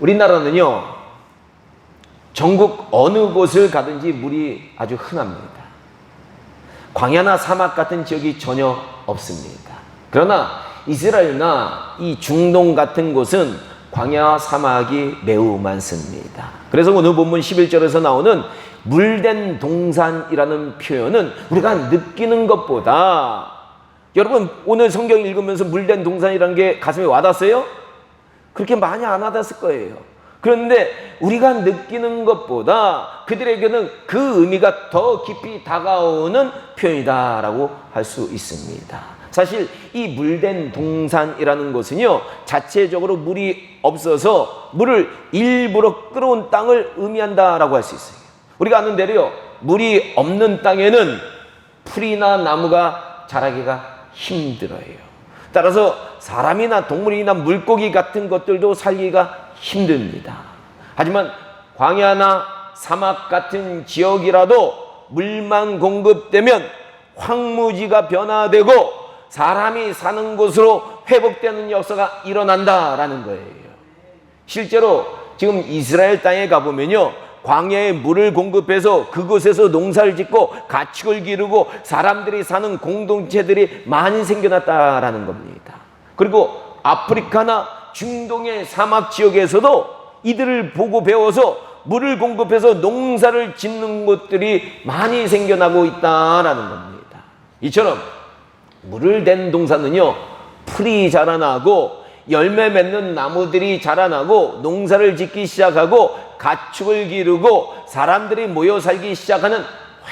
우리나라는요, 전국 어느 곳을 가든지 물이 아주 흔합니다. 광야나 사막 같은 지역이 전혀 없습니다. 그러나 이스라엘이나 이 중동 같은 곳은 광야와 사막이 매우 많습니다. 그래서 오늘 본문 11절에서 나오는 물된 동산이라는 표현은 우리가 느끼는 것보다, 여러분 오늘 성경 읽으면서 물된 동산이라는 게 가슴에 와닿았어요? 그렇게 많이 안 와닿았을 거예요. 그런데 우리가 느끼는 것보다 그들에게는 그 의미가 더 깊이 다가오는 표현이다라고 할 수 있습니다. 사실 이 물된 동산이라는 것은요, 자체적으로 물이 없어서 물을 일부러 끌어온 땅을 의미한다라고 할 수 있어요. 우리가 아는 대로요, 물이 없는 땅에는 풀이나 나무가 자라기가 힘들어요. 따라서 사람이나 동물이나 물고기 같은 것들도 살기가 힘듭니다. 하지만 광야나 사막 같은 지역이라도 물만 공급되면 황무지가 변화되고 사람이 사는 곳으로 회복되는 역사가 일어난다라는 거예요. 실제로 지금 이스라엘 땅에 가보면요, 광야에 물을 공급해서 그곳에서 농사를 짓고 가축을 기르고 사람들이 사는 공동체들이 많이 생겨났다라는 겁니다. 그리고 아프리카나 중동의 사막 지역에서도 이들을 보고 배워서 물을 공급해서 농사를 짓는 곳들이 많이 생겨나고 있다라는 겁니다. 이처럼 물을 댄 동산은요, 풀이 자라나고 열매 맺는 나무들이 자라나고 농사를 짓기 시작하고 가축을 기르고 사람들이 모여 살기 시작하는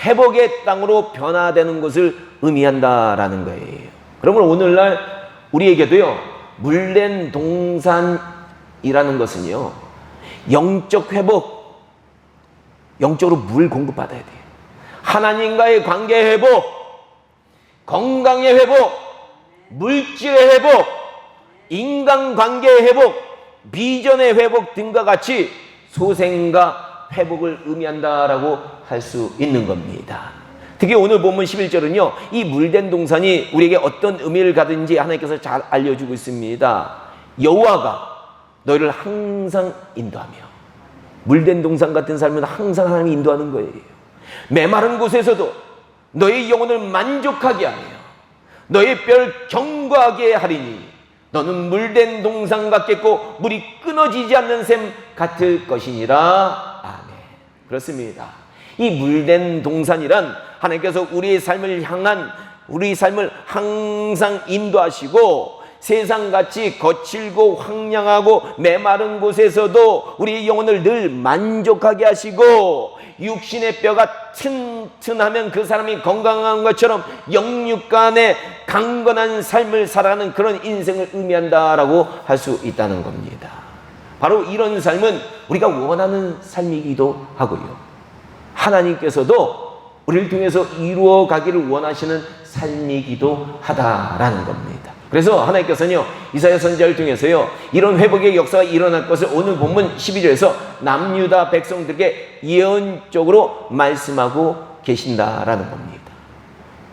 회복의 땅으로 변화되는 것을 의미한다라는 거예요. 그러면 오늘날 우리에게도요, 물된 동산이라는 것은요, 영적 회복, 영적으로 물 공급받아야 돼요. 하나님과의 관계 회복, 건강의 회복, 물질의 회복, 인간관계의 회복, 비전의 회복 등과 같이 소생과 회복을 의미한다라고 할 수 있는 겁니다. 특히 오늘 본문 11절은요, 이 물된 동산이 우리에게 어떤 의미를 가든지 하나님께서 잘 알려주고 있습니다. 여호와가 너희를 항상 인도하며, 물된 동산 같은 삶은 항상 하나님이 인도하는 거예요. 메마른 곳에서도 너의 영혼을 만족하게 하며 너의 뼈를 견고하게 하리니 너는 물된 동산 같겠고 물이 끊어지지 않는 샘 같을 것이니라. 아멘. 그렇습니다. 이 물된 동산이란 하나님께서 우리의 삶을 항상 인도하시고 세상같이 거칠고 황량하고 메마른 곳에서도 우리의 영혼을 늘 만족하게 하시고, 육신의 뼈가 튼튼하면 그 사람이 건강한 것처럼 영육간에 강건한 삶을 살아가는 그런 인생을 의미한다라고 할 수 있다는 겁니다. 바로 이런 삶은 우리가 원하는 삶이기도 하고요, 하나님께서도 우리를 통해서 이루어 가기를 원하시는 삶이기도 하다라는 겁니다. 그래서 하나님께서는요, 이사야 선지자를 통해서요, 이런 회복의 역사가 일어날 것을 오늘 본문 12절에서 남유다 백성들에게 예언적으로 말씀하고 계신다라는 겁니다.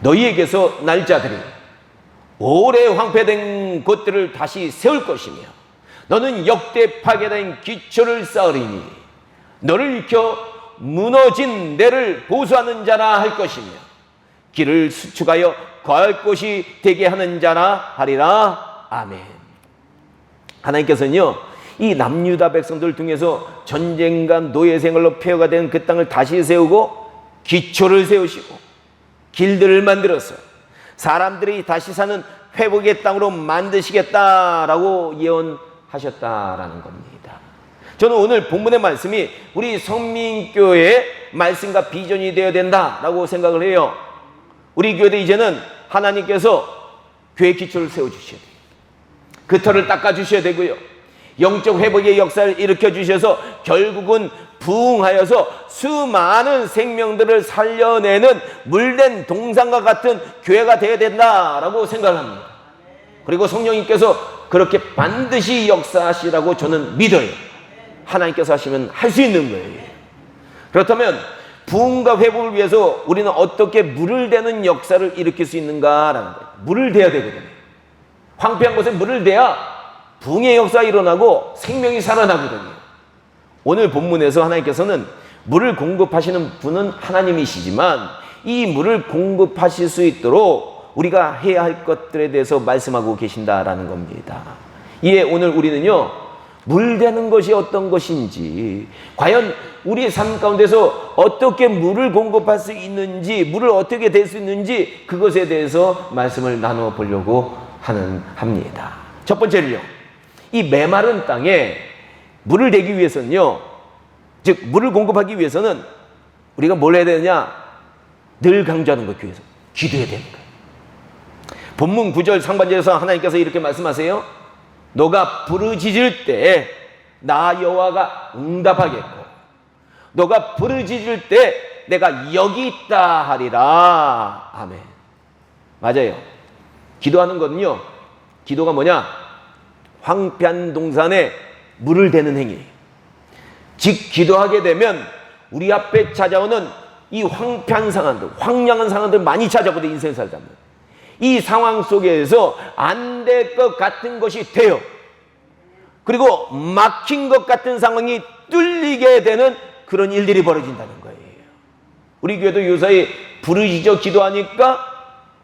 너희에게서 날자들이 오래 황폐된 곳들을 다시 세울 것이며 너는 역대 파괴된 기초를 쌓으리니 너를 일으켜 무너진 데를 보수하는 자라 할 것이며 길을 수축하여 거할 곳이 되게 하는 자라 하리라. 아멘. 하나님께서는요, 이 남유다 백성들을 통해서 전쟁과 노예 생활로 폐허가 된 그 땅을 다시 세우고 기초를 세우시고 길들을 만들어서 사람들이 다시 사는 회복의 땅으로 만드시겠다라고 예언하셨다라는 겁니다. 저는 오늘 본문의 말씀이 우리 성민교회의 말씀과 비전이 되어야 된다라고 생각을 해요. 우리 교회도 이제는 하나님께서 교회 기초를 세워주셔야 돼요. 그 터를 닦아주셔야 되고요, 영적 회복의 역사를 일으켜주셔서 결국은 부흥하여서 수많은 생명들을 살려내는 물된 동산과 같은 교회가 되어야 된다라고 생각합니다. 그리고 성령님께서 그렇게 반드시 역사하시라고 저는 믿어요. 하나님께서 하시면 할 수 있는 거예요. 그렇다면 부흥과 회복을 위해서 우리는 어떻게 물을 대는 역사를 일으킬 수 있는가라는 거예요. 물을 대야 되거든요. 황폐한 곳에 물을 대야 부흥의 역사가 일어나고 생명이 살아나거든요. 오늘 본문에서 하나님께서는 물을 공급하시는 분은 하나님이시지만 이 물을 공급하실 수 있도록 우리가 해야 할 것들에 대해서 말씀하고 계신다라는 겁니다. 이에 오늘 우리는요, 물 되는 것이 어떤 것인지, 과연 우리의 삶 가운데서 어떻게 물을 공급할 수 있는지, 물을 어떻게 될 수 있는지, 그것에 대해서 말씀을 나누어 보려고 합니다. 첫 번째는요, 이 메마른 땅에 물을 대기 위해서는요, 즉 물을 공급하기 위해서는 우리가 뭘 해야 되느냐? 늘 강조하는 것 위해서 기도해야 되는 거예요. 본문 9절 상반절에서 하나님께서 이렇게 말씀하세요. 너가 부르짖을 때 나 여호와가 응답하겠고 너가 부르짖을 때 내가 여기 있다 하리라. 아멘. 맞아요. 기도하는 거는요, 기도가 뭐냐? 황폐한 동산에 물을 대는 행위예요. 즉 기도하게 되면 우리 앞에 찾아오는 이 황폐한 상황들, 황량한 상황들 많이 찾아보거든요. 인생 살다 보면 이 상황 속에서 안 될 것 같은 것이 돼요. 그리고 막힌 것 같은 상황이 뚫리게 되는 그런 일들이 벌어진다는 거예요. 우리 교회도 요사이 부르짖어 기도하니까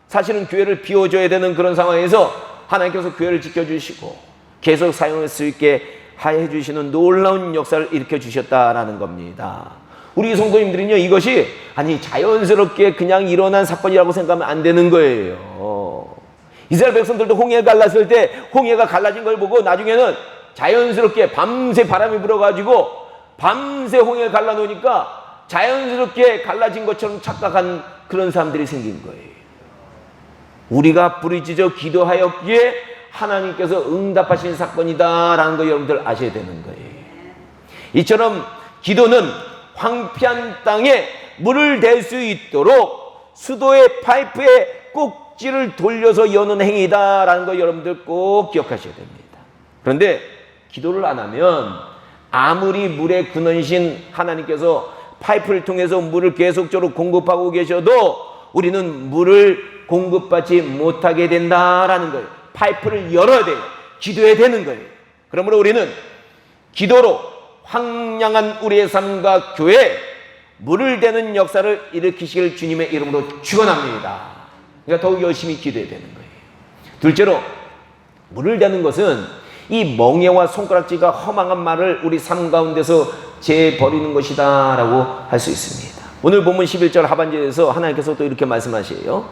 사실은 교회를 비워줘야 되는 그런 상황에서 하나님께서 교회를 지켜주시고 계속 사용할 수 있게 해주시는 놀라운 역사를 일으켜 주셨다라는 겁니다. 우리 성도님들은요, 이것이 아니 자연스럽게 그냥 일어난 사건이라고 생각하면 안 되는 거예요. 이스라엘 백성들도 홍해가 갈랐을 때 홍해가 갈라진 걸 보고 나중에는 자연스럽게 밤새 바람이 불어가지고 밤새 홍해를 갈라놓으니까 자연스럽게 갈라진 것처럼 착각한 그런 사람들이 생긴 거예요. 우리가 부르짖어 기도하였기에 하나님께서 응답하신 사건이다라는 거 여러분들 아셔야 되는 거예요. 이처럼 기도는 황폐한 땅에 물을 댈 수 있도록 수도의 파이프에 꼭지를 돌려서 여는 행위다라는 거 여러분들 꼭 기억하셔야 됩니다. 그런데 기도를 안 하면 아무리 물의 근원이신 하나님께서 파이프를 통해서 물을 계속적으로 공급하고 계셔도 우리는 물을 공급받지 못하게 된다라는 거예요. 파이프를 열어야 돼요. 기도해야 되는 거예요. 그러므로 우리는 기도로 황량한 우리의 삶과 교회에 물을 대는 역사를 일으키시길 주님의 이름으로 축원합니다. 그러니까 더욱 열심히 기도해야 되는 거예요. 둘째로 물을 대는 것은 이 멍에와 손가락질과 허망한 말을 우리 삶 가운데서 제버리는 것이다 라고 할 수 있습니다. 오늘 본문 11절 하반절에서 하나님께서 또 이렇게 말씀하세요.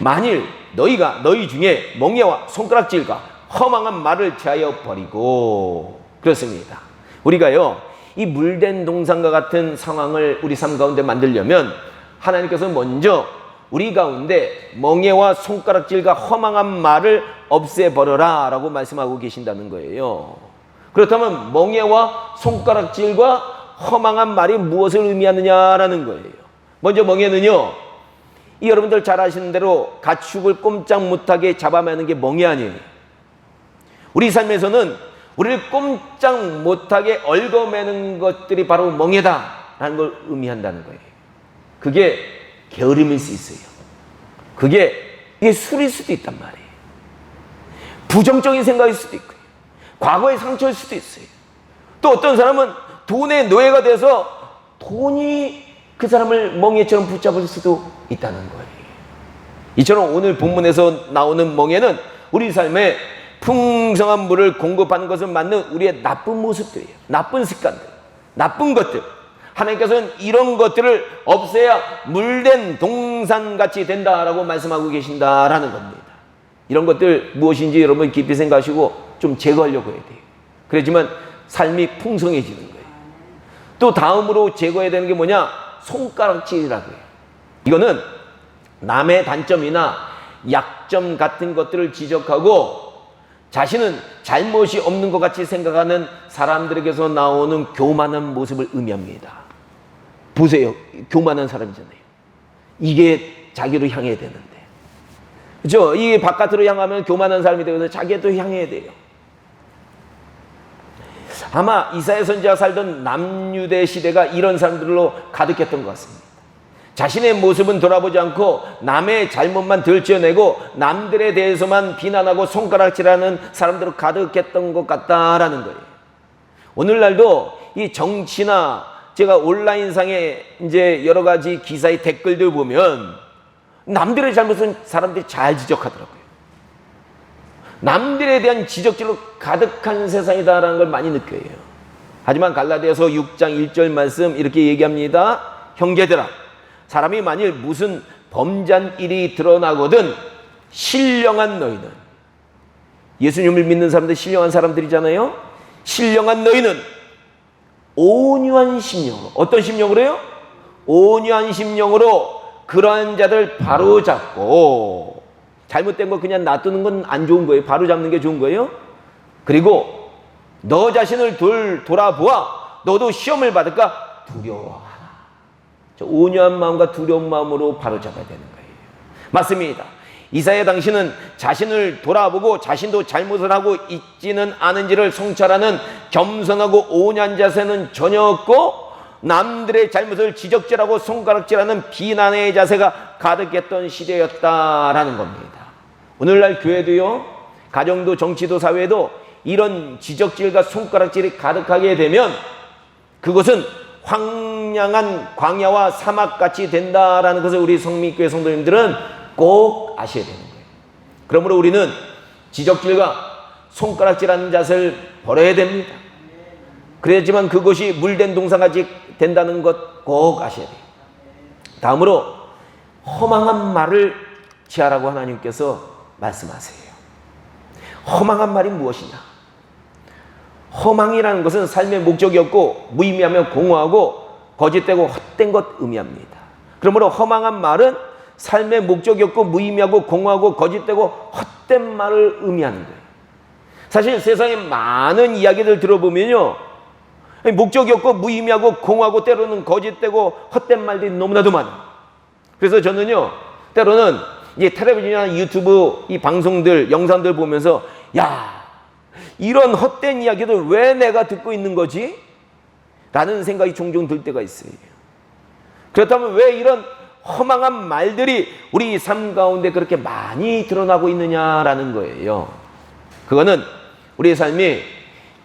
만일 너희가 너희 중에 멍에와 손가락질과 허망한 말을 제하여 버리고, 그렇습니다. 우리가요, 이 물된 동산과 같은 상황을 우리 삶 가운데 만들려면 하나님께서 먼저 우리 가운데 멍에와 손가락질과 허망한 말을 없애버려라 라고 말씀하고 계신다는 거예요. 그렇다면 멍에와 손가락질과 허망한 말이 무엇을 의미하느냐라는 거예요. 먼저 멍에는요, 이 여러분들 잘 아시는 대로 가축을 꼼짝 못하게 잡아매는 게 멍에 아니에요. 우리 삶에서는 우리를 꼼짝 못하게 얽어매는 것들이 바로 멍에다라는 걸 의미한다는 거예요. 그게 게으름일 수 있어요. 이게 술일 수도 있단 말이에요. 부정적인 생각일 수도 있고요. 과거의 상처일 수도 있어요. 또 어떤 사람은 돈의 노예가 돼서 돈이 그 사람을 멍에처럼 붙잡을 수도 있다는 거예요. 이처럼 오늘 본문에서 나오는 멍에는 우리 삶에 풍성한 물을 공급하는 것을 맞는 우리의 나쁜 모습들이에요. 나쁜 습관들, 나쁜 것들. 하나님께서는 이런 것들을 없애야 물된 동산같이 된다라고 말씀하고 계신다라는 겁니다. 이런 것들 무엇인지 여러분 깊이 생각하시고 좀 제거하려고 해야 돼요. 그렇지만 삶이 풍성해지는 거예요. 또 다음으로 제거해야 되는 게 뭐냐? 손가락질이라고 해요. 이거는 남의 단점이나 약점 같은 것들을 지적하고 자신은 잘못이 없는 것 같이 생각하는 사람들에게서 나오는 교만한 모습을 의미합니다. 보세요. 교만한 사람이잖아요. 이게 자기로 향해야 되는데. 그렇죠? 이게 바깥으로 향하면 교만한 사람이 되어서 자기도 향해야 돼요. 아마 이사야 선지자가 살던 남유대 시대가 이런 사람들로 가득했던 것 같습니다. 자신의 모습은 돌아보지 않고 남의 잘못만 들춰내고 남들에 대해서만 비난하고 손가락질하는 사람들로 가득했던 것 같다라는 거예요. 오늘날도 이 정치나 제가 온라인상에 이제 여러 가지 기사의 댓글들 보면 남들의 잘못은 사람들이 잘 지적하더라고요. 남들에 대한 지적질로 가득한 세상이다라는 걸 많이 느껴요. 하지만 갈라디아서 6장 1절 말씀 이렇게 얘기합니다. 형제들아, 사람이 만일 무슨 범죄한 일이 드러나거든 신령한 너희는, 예수님을 믿는 사람들 신령한 사람들이잖아요. 신령한 너희는 온유한 심령으로, 어떤 심령으로 해요? 온유한 심령으로 그러한 자들 바로잡고, 잘못된 거 그냥 놔두는 건 안 좋은 거예요. 바로잡는 게 좋은 거예요. 그리고 너 자신을 돌아보아 너도 시험을 받을까 두려워하라. 온유한 마음과 두려운 마음으로 바로잡아야 되는 거예요. 맞습니다. 이사야 당신은 자신을 돌아보고 자신도 잘못을 하고 있지는 않은지를 성찰하는 겸손하고 온유한 자세는 전혀 없고, 남들의 잘못을 지적질하고 손가락질하는 비난의 자세가 가득했던 시대였다라는 겁니다. 오늘날 교회도요, 가정도 정치도 사회도 이런 지적질과 손가락질이 가득하게 되면 그것은 황량한 광야와 사막같이 된다라는 것을 우리 성민교회 성도님들은 꼭 아셔야 되는 거예요. 그러므로 우리는 지적질과 손가락질하는 자세를 버려야 됩니다. 그래야지만 그것이 물된 동상같이 된다는 것 꼭 아셔야 돼요. 다음으로 허망한 말을 제하라고 하나님께서 말씀하세요. 허망한 말이 무엇이냐? 허망이라는 것은 삶의 목적이 없고 무의미하며 공허하고 거짓되고 헛된 것 의미합니다. 그러므로 허망한 말은 삶의 목적이 없고 무의미하고 공허하고 거짓되고 헛된 말을 의미하는 거예요. 사실 세상에 많은 이야기들 들어보면요, 목적이 없고 무의미하고 공허하고 때로는 거짓되고 헛된 말들이 너무나도 많아요. 그래서 저는요, 때로는 이 텔레비전이나 유튜브 이 방송들, 영상들 보면서 야, 이런 헛된 이야기들 왜 내가 듣고 있는 거지? 라는 생각이 종종 들 때가 있어요. 그렇다면 왜 이런 허망한 말들이 우리 삶 가운데 그렇게 많이 드러나고 있느냐라는 거예요. 그거는 우리의 삶이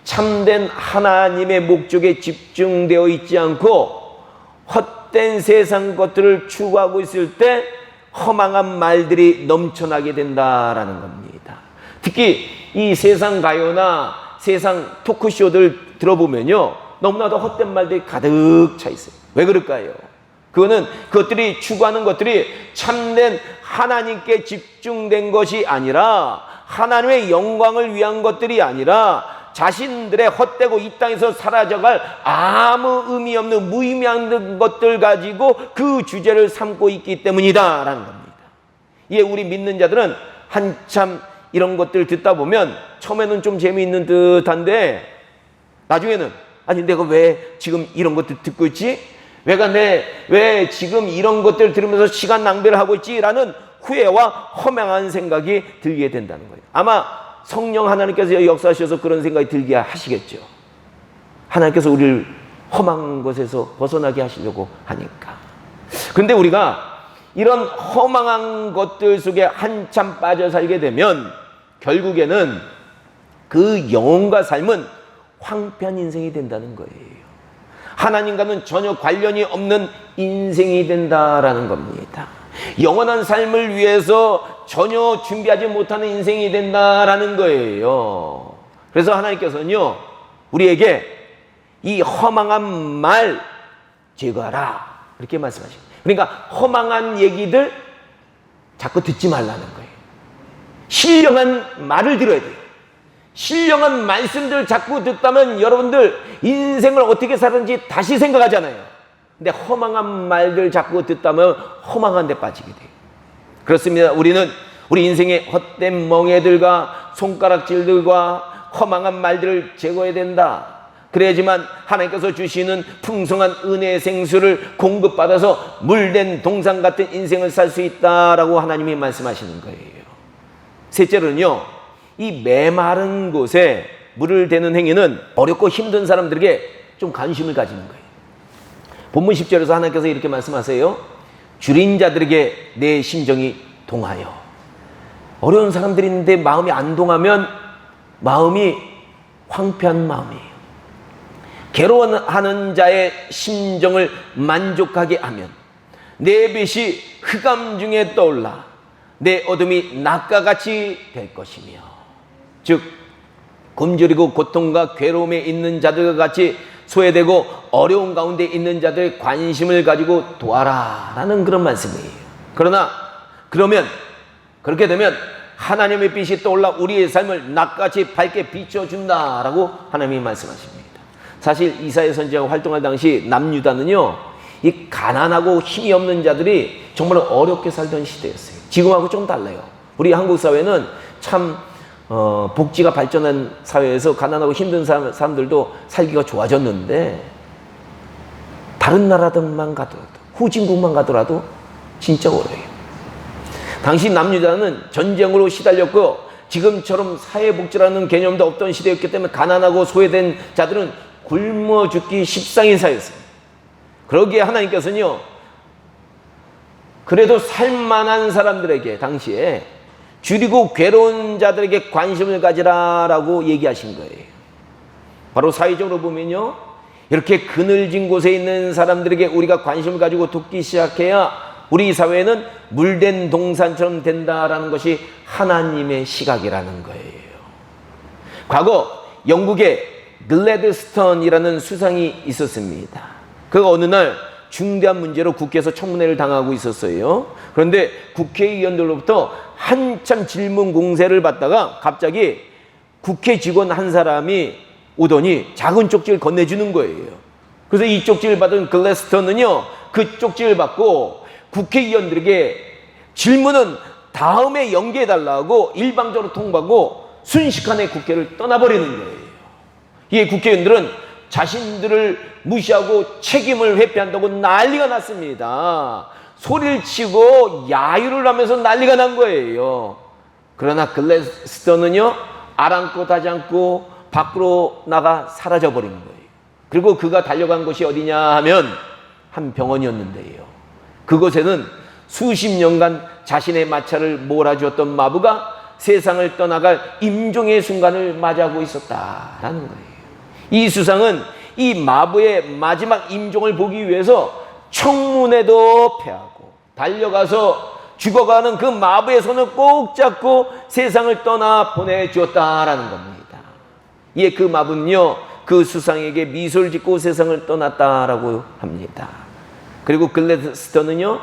참된 하나님의 목적에 집중되어 있지 않고 헛된 세상 것들을 추구하고 있을 때 허망한 말들이 넘쳐나게 된다라는 겁니다. 특히 이 세상 가요나 세상 토크쇼들 들어보면요, 너무나도 헛된 말들이 가득 차 있어요. 왜 그럴까요? 그거는 그것들이 추구하는 것들이 참된 하나님께 집중된 것이 아니라, 하나님의 영광을 위한 것들이 아니라 자신들의 헛되고 이 땅에서 사라져갈 아무 의미 없는 무의미한 것들 가지고 그 주제를 삼고 있기 때문이다라는 겁니다. 예, 우리 믿는 자들은 한참 이런 것들 듣다 보면 처음에는 좀 재미있는 듯한데 나중에는 아니 내가 왜 지금 이런 것들 듣고 있지? 왜 지금 이런 것들 들으면서 시간 낭비를 하고 있지? 라는 후회와 허망한 생각이 들게 된다는 거예요. 아마 성령 하나님께서 역사하셔서 그런 생각이 들게 하시겠죠. 하나님께서 우리를 험한 것에서 벗어나게 하시려고 하니까. 그런데 우리가 이런 허망한 것들 속에 한참 빠져 살게 되면 결국에는 그 영혼과 삶은 황폐한 인생이 된다는 거예요. 하나님과는 전혀 관련이 없는 인생이 된다라는 겁니다. 영원한 삶을 위해서 전혀 준비하지 못하는 인생이 된다라는 거예요. 그래서 하나님께서는요, 우리에게 이 허망한 말 제거하라 이렇게 말씀하십니다. 그러니까 허망한 얘기들 자꾸 듣지 말라는 거예요. 신령한 말을 들어야 돼요. 신령한 말씀들 자꾸 듣다면 여러분들 인생을 어떻게 사는지 다시 생각하잖아요. 근데 허망한 말들 자꾸 듣다면 허망한 데 빠지게 돼요. 그렇습니다. 우리는 우리 인생의 헛된 멍에들과 손가락질들과 허망한 말들을 제거해야 된다. 그래야지만 하나님께서 주시는 풍성한 은혜의 생수를 공급받아서 물된 동상 같은 인생을 살 수 있다라고 하나님이 말씀하시는 거예요. 셋째로는요, 이 메마른 곳에 물을 대는 행위는 어렵고 힘든 사람들에게 좀 관심을 가지는 거예요. 본문 10절에서 하나님께서 이렇게 말씀하세요. 줄인 자들에게 내 심정이 동하여. 어려운 사람들이 있는데 마음이 안 동하면 마음이 황폐한 마음이에요. 괴로워하는 자의 심정을 만족하게 하면 내 빛이 흑암 중에 떠올라 내 어둠이 낮과 같이 될 것이며, 즉 굶주리고 고통과 괴로움에 있는 자들과 같이 소외되고 어려운 가운데 있는 자들의 관심을 가지고 도와라 라는 그런 말씀이에요. 그러면 그렇게 되면 하나님의 빛이 떠올라 우리의 삶을 낮같이 밝게 비춰준다 라고 하나님이 말씀하십니다. 사실 이사야 선지자가 활동할 당시 남유다는요, 이 가난하고 힘이 없는 자들이 정말 어렵게 살던 시대였어요. 지금하고 좀 달라요. 우리 한국 사회는 참 복지가 발전한 사회에서 가난하고 힘든 사람들도 살기가 좋아졌는데, 다른 나라들만 가더라도, 후진국만 가더라도 진짜 어려워요. 당시 남유다는 전쟁으로 시달렸고 지금처럼 사회복지라는 개념도 없던 시대였기 때문에 가난하고 소외된 자들은 굶어 죽기 십상인 사회였어요. 그러기에 하나님께서는요, 그래도 살만한 사람들에게 당시에 줄이고 괴로운 자들에게 관심을 가지라라고 얘기하신 거예요. 바로 사회적으로 보면요, 이렇게 그늘진 곳에 있는 사람들에게 우리가 관심을 가지고 돕기 시작해야 우리 사회는 물된 동산처럼 된다라는 것이 하나님의 시각이라는 거예요. 과거 영국에 글래드스턴이라는 수상이 있었습니다. 그가 어느 날 중대한 문제로 국회에서 청문회를 당하고 있었어요. 그런데 국회의원들로부터 한참 질문 공세를 받다가 갑자기 국회 직원 한 사람이 오더니 작은 쪽지를 건네주는 거예요. 그래서 이 쪽지를 받은 글래스턴은요, 그 쪽지를 받고 국회의원들에게 질문은 다음에 연기해달라고 일방적으로 통보하고 순식간에 국회를 떠나버리는 거예요. 이 국회의원들은 자신들을 무시하고 책임을 회피한다고 난리가 났습니다. 소리를 치고 야유를 하면서 난리가 난 거예요. 그러나 글래스턴은요, 아랑곳하지 않고 밖으로 나가 사라져버린 거예요. 그리고 그가 달려간 곳이 어디냐 하면 한 병원이었는데요. 그곳에는 수십 년간 자신의 마차를 몰아주었던 마부가 세상을 떠나갈 임종의 순간을 맞이하고 있었다라는 거예요. 이 수상은 이 마부의 마지막 임종을 보기 위해서 청문회도 패하고 달려가서 죽어가는 그 마부의 손을 꼭 잡고 세상을 떠나 보내주었다라는 겁니다. 이에 그 마부는요, 그 수상에게 미소를 짓고 세상을 떠났다라고 합니다. 그리고 글래스턴은요,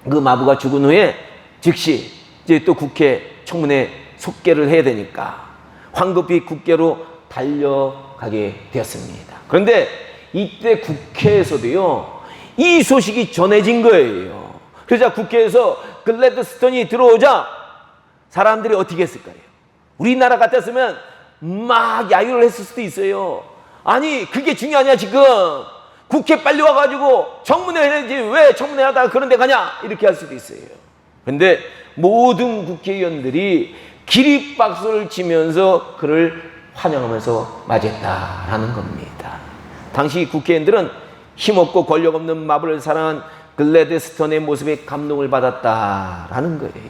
그 마부가 죽은 후에 즉시 이제 또 국회 청문회 속개를 해야 되니까 황급히 국회로 달려가게 되었습니다. 그런데 이때 국회에서도요, 이 소식이 전해진 거예요. 그러자 국회에서 글래드스턴이 들어오자 사람들이 어떻게 했을까요? 우리나라 같았으면 막 야유를 했을 수도 있어요. 아니, 그게 중요하냐 지금? 국회 빨리 와가지고 청문회 해야지 왜 청문회 하다가 그런 데 가냐? 이렇게 할 수도 있어요. 그런데 모든 국회의원들이 기립박수를 치면서 그를 환영하면서 맞이했다라는 겁니다. 당시 국회의원들은 힘없고 권력 없는 마부를 사랑한 글래드스턴의 모습에 감동을 받았다라는 거예요.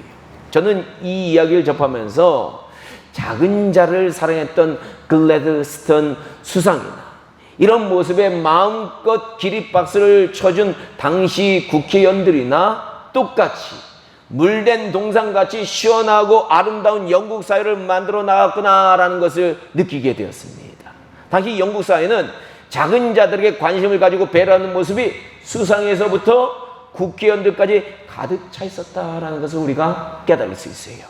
저는 이 이야기를 접하면서 작은 자를 사랑했던 글래드스턴 수상이나 이런 모습에 마음껏 기립박수를 쳐준 당시 국회의원들이나 똑같이 물된 동산같이 시원하고 아름다운 영국 사회를 만들어 나갔구나라는 것을 느끼게 되었습니다. 당시 영국 사회는 작은 자들에게 관심을 가지고 배려하는 모습이 수상에서부터 국회의원들까지 가득 차 있었다라는 것을 우리가 깨달을 수 있어요.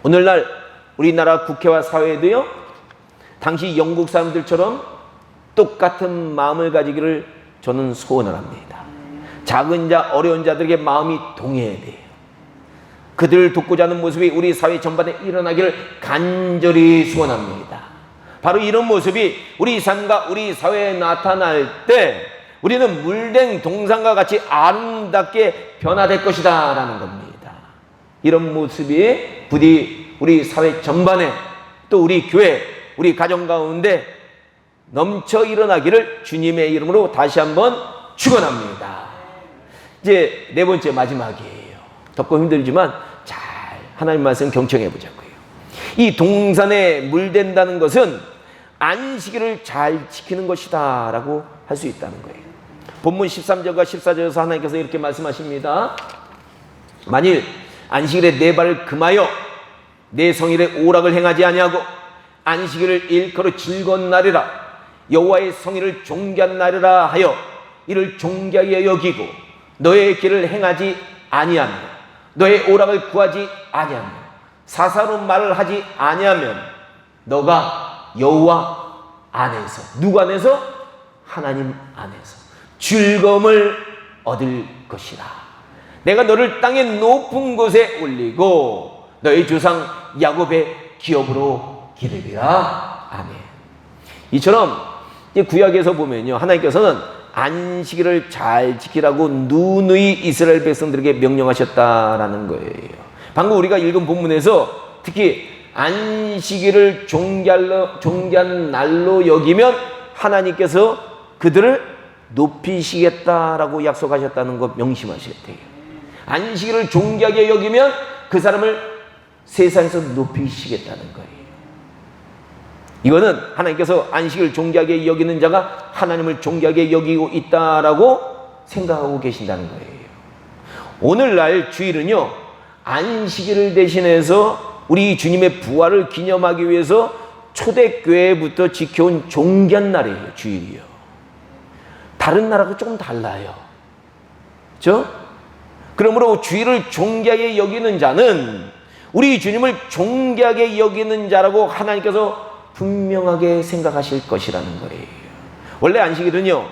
오늘날 우리나라 국회와 사회도요, 당시 영국 사람들처럼 똑같은 마음을 가지기를 저는 소원을 합니다. 작은 자, 어려운 자들에게 마음이 동해야 돼요. 그들을 돕고자 하는 모습이 우리 사회 전반에 일어나기를 간절히 소원합니다. 바로 이런 모습이 우리 삶과 우리 사회에 나타날 때 우리는 물된 동산과 같이 아름답게 변화될 것이다 라는 겁니다. 이런 모습이 부디 우리 사회 전반에 또 우리 교회, 우리 가정 가운데 넘쳐 일어나기를 주님의 이름으로 다시 한번 축원합니다. 이제 네 번째 마지막이에요. 덥고 힘들지만 잘 하나님 말씀 경청해 보자고요. 이 동산에 물된다는 것은 안식일을 잘 지키는 것이다 라고 할 수 있다는 거예요. 본문 13절과 14절에서 하나님께서 이렇게 말씀하십니다. 만일 안식일에 내 발을 금하여 내 성일에 오락을 행하지 아니하고 안식일을 일컬어 즐거운 날이라 여호와의 성일을 존귀한 날이라 하여 이를 존귀하게 여기고 너의 길을 행하지 아니하며 너의 오락을 구하지 아니하며 사사로운 말을 하지 아니하면 너가 여호와 안에서, 누구 안에서? 하나님 안에서 즐거움을 얻을 것이라. 내가 너를 땅의 높은 곳에 올리고 너의 조상 야곱의 기업으로 기르리라. 아멘. 이처럼 구약에서 보면요, 하나님께서는 안식일을 잘 지키라고 누누이 이스라엘 백성들에게 명령하셨다라는 거예요. 방금 우리가 읽은 본문에서 특히 안식일을 존귀한 날로 여기면 하나님께서 그들을 높이시겠다라고 약속하셨다는 것 명심하셔야 돼요. 안식일을 존귀하게 여기면 그 사람을 세상에서 높이시겠다는 거예요. 이거는 하나님께서 안식을 존귀하게 여기는 자가 하나님을 존귀하게 여기고 있다라고 생각하고 계신다는 거예요. 오늘날 주일은요, 안식일을 대신해서 우리 주님의 부활을 기념하기 위해서 초대교회부터 지켜온 존귀한 날이에요. 주일이요. 다른 나라하고 조금 달라요. 그렇죠? 그러므로 주일을 존귀하게 여기는 자는 우리 주님을 존귀하게 여기는 자라고 하나님께서 분명하게 생각하실 것이라는 거예요. 원래 안식일은요,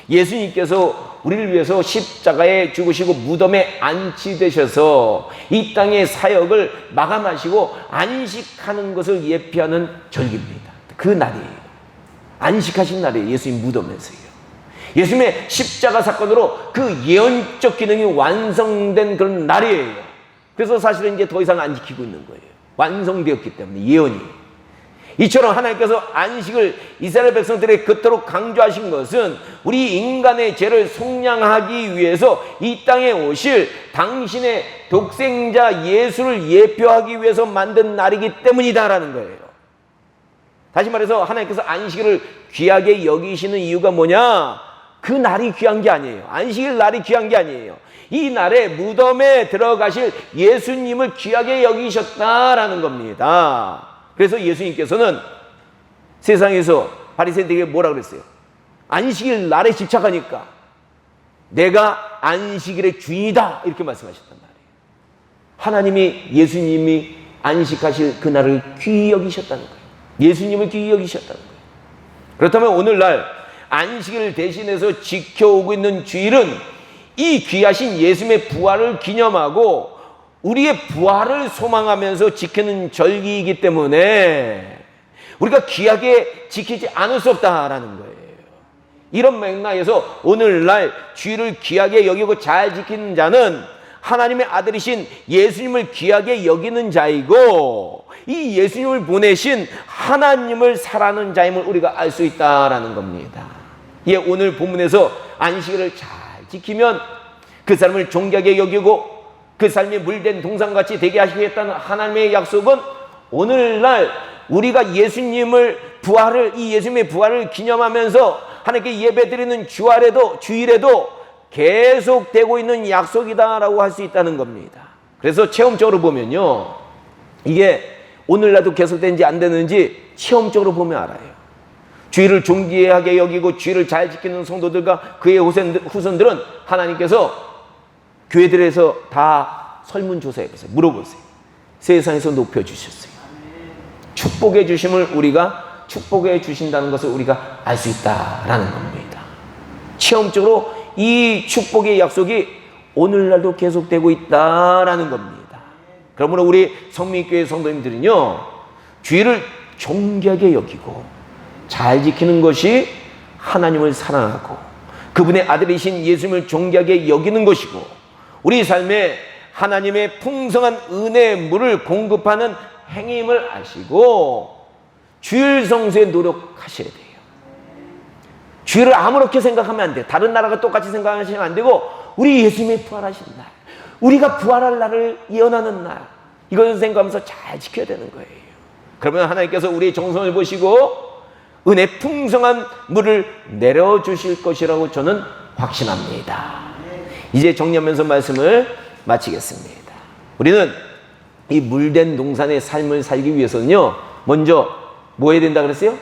예수님께서 우리를 위해서 십자가에 죽으시고 무덤에 안치되셔서 이 땅의 사역을 마감하시고 안식하는 것을 예표하는 절기입니다. 그 날이에요. 안식하신 날이에요. 예수님 무덤에서요. 예수님의 십자가 사건으로 그 예언적 기능이 완성된 그런 날이에요. 그래서 사실은 이제 더 이상 안 지키고 있는 거예요. 완성되었기 때문에, 예언이. 이처럼 하나님께서 안식을 이스라엘 백성들에게 그토록 강조하신 것은 우리 인간의 죄를 속량하기 위해서 이 땅에 오실 당신의 독생자 예수를 예표하기 위해서 만든 날이기 때문이다라는 거예요. 다시 말해서 하나님께서 안식일을 귀하게 여기시는 이유가 뭐냐? 그 날이 귀한 게 아니에요. 안식일 날이 귀한 게 아니에요. 이 날에 무덤에 들어가실 예수님을 귀하게 여기셨다라는 겁니다. 그래서 예수님께서는 세상에서 바리새인들에게 뭐라 그랬어요? 안식일 날에 집착하니까 내가 안식일의 주인이다, 이렇게 말씀하셨단 말이에요. 하나님이 예수님이 안식하실 그 날을 귀히 여기셨다는 거예요. 예수님을 귀히 여기셨다는 거예요. 그렇다면 오늘날 안식일을 대신해서 지켜오고 있는 주일은 이 귀하신 예수님의 부활을 기념하고 우리의 부활을 소망하면서 지키는 절기이기 때문에 우리가 귀하게 지키지 않을 수 없다라는 거예요. 이런 맥락에서 오늘날 주일을 귀하게 여기고 잘 지키는 자는 하나님의 아들이신 예수님을 귀하게 여기는 자이고 이 예수님을 보내신 하나님을 사랑하는 자임을 우리가 알 수 있다라는 겁니다. 예, 오늘 본문에서 안식일을 잘 지키면 그 사람을 존귀하게 여기고 그 삶이 물된 동산같이 되게 하시겠다는 하나님의 약속은 오늘날 우리가 예수님의 부활을 기념하면서 하나님께 예배드리는 주일에도 계속되고 있는 약속이다라고 할 수 있다는 겁니다. 그래서 체험적으로 보면요, 이게 오늘날도 계속되는지 안 되는지 체험적으로 보면 알아요. 주일을 존귀하게 여기고 주일을 잘 지키는 성도들과 그의 후손들은 하나님께서 교회들에서 다 설문조사해보세요. 물어보세요. 세상에서 높여주셨어요. 축복해 주심을 우리가 축복해 주신다는 것을 우리가 알 수 있다라는 겁니다. 체험적으로 이 축복의 약속이 오늘날도 계속되고 있다라는 겁니다. 그러므로 우리 성민교회 성도님들은요, 주일을 존귀하게 여기고 잘 지키는 것이 하나님을 사랑하고 그분의 아들이신 예수님을 존귀하게 여기는 것이고 우리 삶에 하나님의 풍성한 은혜의 물을 공급하는 행임을 아시고 주일 성수에 노력하셔야 돼요. 주일을 아무렇게 생각하면 안 돼요. 다른 나라가 똑같이 생각하시면 안 되고 우리 예수님의 부활하신 날, 우리가 부활할 날을 예언하는 날, 이것을 생각하면서 잘 지켜야 되는 거예요. 그러면 하나님께서 우리의 정성을 보시고 은혜 풍성한 물을 내려주실 것이라고 저는 확신합니다. 이제 정리하면서 말씀을 마치겠습니다. 우리는 이 물된 동산의 삶을 살기 위해서는요, 먼저 뭐 해야 된다 그랬어요?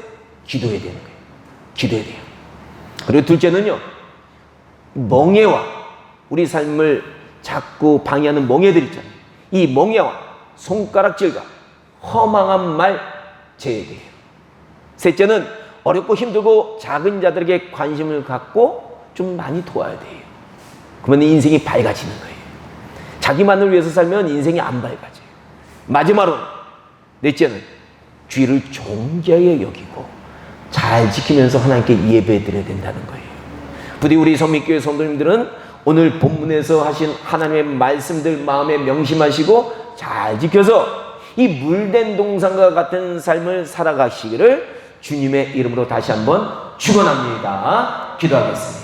기도해야 되는 거예요. 기도해야 돼요. 그리고 둘째는요, 멍해와 우리 삶을 자꾸 방해하는 멍해들 있잖아요. 이 멍해와 손가락질과 허망한 말 제어해야 돼요. 셋째는 어렵고 힘들고 작은 자들에게 관심을 갖고 좀 많이 도와야 돼요. 그러면 인생이 밝아지는 거예요. 자기만을 위해서 살면 인생이 안 밝아져요. 마지막으로 넷째는 주의를 존귀하게 여기고 잘 지키면서 하나님께 예배드려야 된다는 거예요. 부디 우리 성민교회 성도님들은 오늘 본문에서 하신 하나님의 말씀들 마음에 명심하시고 잘 지켜서 이 물된 동산과 같은 삶을 살아가시기를 주님의 이름으로 다시 한번 축원합니다. 기도하겠습니다.